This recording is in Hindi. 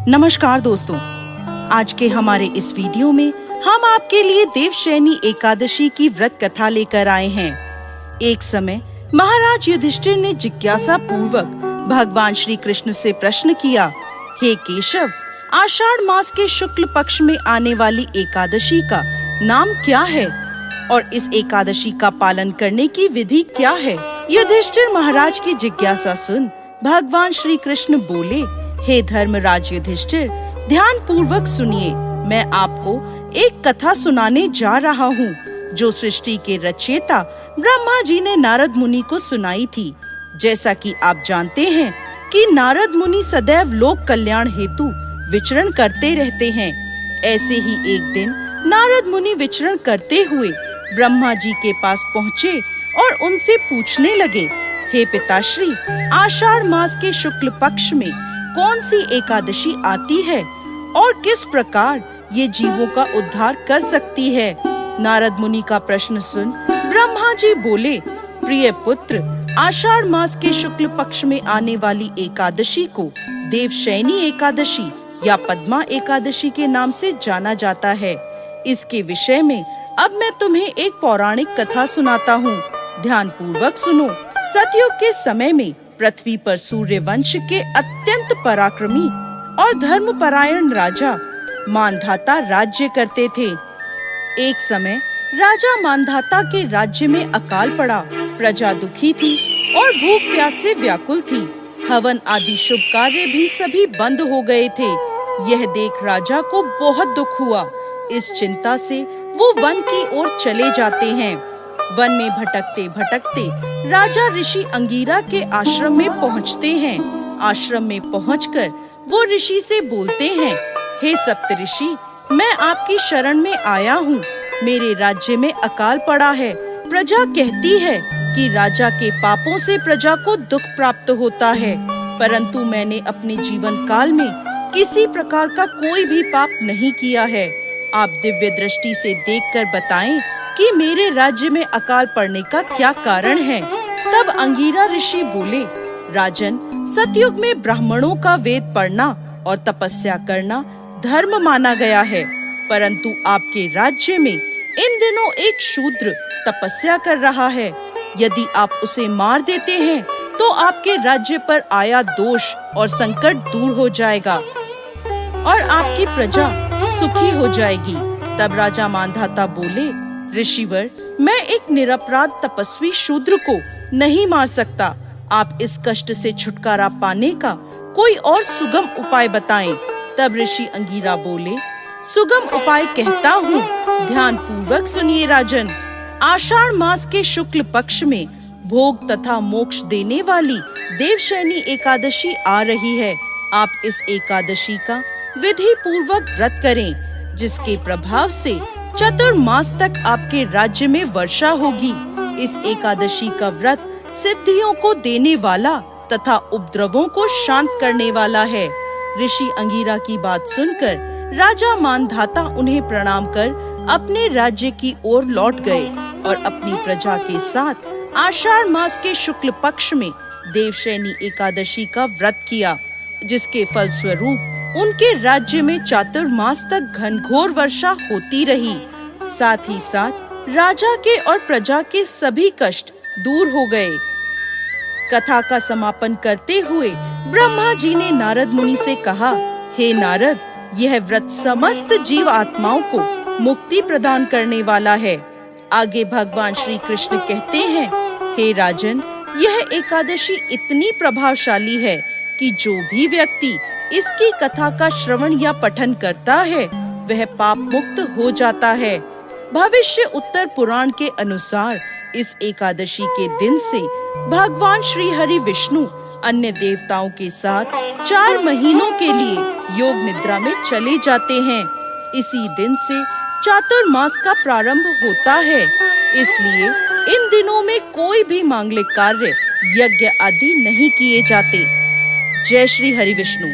नमस्कार दोस्तों, आज के हमारे इस वीडियो में हम आपके लिए देवशयनी एकादशी की व्रत कथा लेकर आए हैं। एक समय महाराज युधिष्ठिर ने जिज्ञासा पूर्वक भगवान श्री कृष्ण से प्रश्न किया, हे केशव, आषाढ़ मास के शुक्ल पक्ष में आने वाली एकादशी का नाम क्या है और इस एकादशी का पालन करने की विधि क्या है? युधिष्ठिर महाराज की जिज्ञासा सुन भगवान श्री कृष्ण बोले, हे धर्मराज युधिष्ठिर, ध्यान पूर्वक सुनिए। मैं आपको एक कथा सुनाने जा रहा हूँ जो सृष्टि के रचयिता ब्रह्मा जी ने नारद मुनि को सुनाई थी। जैसा कि आप जानते हैं कि नारद मुनि सदैव लोक कल्याण हेतु विचरण करते रहते हैं। ऐसे ही एक दिन नारद मुनि विचरण करते हुए ब्रह्मा जी के पास पहुँचे और उनसे पूछने लगे, हे पिताश्री, आषाढ़ मास के शुक्ल पक्ष में कौन सी एकादशी आती है और किस प्रकार ये जीवों का उद्धार कर सकती है? नारद मुनि का प्रश्न सुन ब्रह्मा जी बोले, प्रिय पुत्र, आषाढ़ मास के शुक्ल पक्ष में आने वाली एकादशी को देवशयनी एकादशी या पद्मा एकादशी के नाम से जाना जाता है। इसके विषय में अब मैं तुम्हें एक पौराणिक कथा सुनाता हूँ। ध्यान पूर्वक सुनो। सतयुग के समय में पृथ्वी पर सूर्य वंश के अत्यंत पराक्रमी और धर्मपरायण राजा मानधाता राज्य करते थे। एक समय राजा मानधाता के राज्य में अकाल पड़ा। प्रजा दुखी थी और भूख प्यास से व्याकुल थी। हवन आदि शुभ कार्य भी सभी बंद हो गए थे। यह देख राजा को बहुत दुख हुआ। इस चिंता से वो वन की ओर चले जाते हैं। वन में भटकते भटकते राजा ऋषि अंगीरा के आश्रम में पहुँचते हैं। आश्रम में पहुंचकर वो ऋषि से बोलते हैं, हे सप्तऋषि, मैं आपकी शरण में आया हूँ। मेरे राज्य में अकाल पड़ा है। प्रजा कहती है कि राजा के पापों से प्रजा को दुख प्राप्त होता है, परंतु मैंने अपने जीवन काल में किसी प्रकार का कोई भी पाप नहीं किया है। आप दिव्य दृष्टि से देखकर बताएं कि मेरे राज्य में अकाल पड़ने का क्या कारण है। तब अंगीरा ऋषि बोले, राजन, सतयुग में ब्राह्मणों का वेद पढ़ना और तपस्या करना धर्म माना गया है, परंतु आपके राज्य में इन दिनों एक शूद्र तपस्या कर रहा है। यदि आप उसे मार देते हैं तो आपके राज्य पर आया दोष और संकट दूर हो जाएगा और आपकी प्रजा सुखी हो जाएगी। तब राजा मानधाता बोले, ऋषिवर, मैं एक निरपराध तपस्वी शूद्र को नहीं मार सकता। आप इस कष्ट से छुटकारा पाने का कोई और सुगम उपाय बताएं। तब ऋषि अंगीरा बोले, सुगम उपाय कहता हूँ, ध्यान पूर्वक सुनिए राजन। आषाढ़ मास के शुक्ल पक्ष में भोग तथा मोक्ष देने वाली देवशयनी एकादशी आ रही है। आप इस एकादशी का विधि पूर्वक व्रत करें, जिसके प्रभाव से चतुर्मास तक आपके राज्य में वर्षा होगी। इस एकादशी का व्रत सिद्धियों को देने वाला तथा उपद्रवों को शांत करने वाला है। ऋषि अंगीरा की बात सुनकर राजा मानधाता उन्हें प्रणाम कर अपने राज्य की ओर लौट गए और अपनी प्रजा के साथ आषाढ़ मास के शुक्ल पक्ष में देवशयनी एकादशी का व्रत किया, जिसके फलस्वरूप उनके राज्य में चातुर्मास तक घनघोर वर्षा होती रही। साथ ही साथ राजा के और प्रजा के सभी कष्ट दूर हो गए। कथा का समापन करते हुए ब्रह्मा जी ने नारद मुनि से कहा, हे नारद, यह व्रत समस्त जीव आत्माओं को मुक्ति प्रदान करने वाला है। आगे भगवान श्री कृष्ण कहते हैं, हे राजन, यह एकादशी इतनी प्रभावशाली है कि जो भी व्यक्ति इसकी कथा का श्रवण या पठन करता है वह पाप मुक्त हो जाता है। भविष्य उत्तर पुराण के अनुसार इस एकादशी के दिन से भगवान श्री हरि विष्णु अन्य देवताओं के साथ 4 महीनों के लिए योग निद्रा में चले जाते हैं। इसी दिन से चातुर्मास का प्रारंभ होता है। इसलिए इन दिनों में कोई भी मांगलिक कार्य, यज्ञ आदि नहीं किए जाते। जय श्री हरि विष्णु।